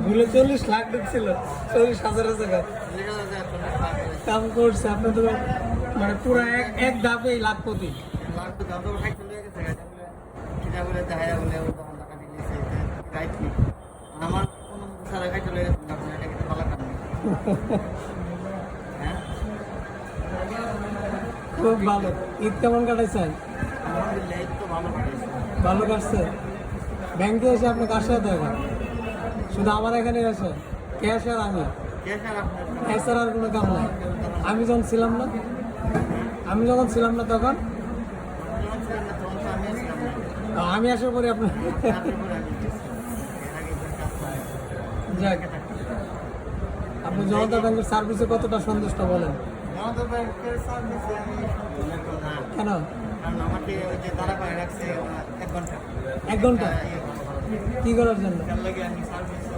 ভুলে 40 লাখ ঢুকছিল, 40,000 টাকা কাম করছে আপনার তো, মানে পুরো এক ধাপে লাখপতি। আমার কোনো সারা খাই চলে গেছে, এটা কিন্তু ভালো কাম না। হ্যাঁ, খুব ভালো। ঈদ কেমন কাটাইছেন? আলহামদুলিল্লাহ, এই তো ভালো কাটিয়েছে। ভালো কাটছে। ব্যাংকে এসে আপনি কার সাথে দেখা? শুধু আমার এখানে আসে ক্যাশ আর আমি, কে স্যার আপনার? এছাড়া আর কোনো কাম নাই। আমি যখন ছিলাম না তখন যখন ছিলেন না তখন তো আমিও ছিলাম না। আমি আসার পরে আপনার তারপরে আমি গেছি। এর আগে তো কাজ করি। যাক, আপনি জনতা ব্যাংকের সার্ভিসে কতটা সন্তুষ্ট বলেন? জনতা ব্যাংকের সার্ভিসে আমি একদম না। কেন? কারণ আমাকে ওই যে দাঁড়া করে রাখছে 1 ঘন্টা। 1 ঘন্টা ইয়ে করা। কি করার জন্য? তার লাগে আমি সার্ভিস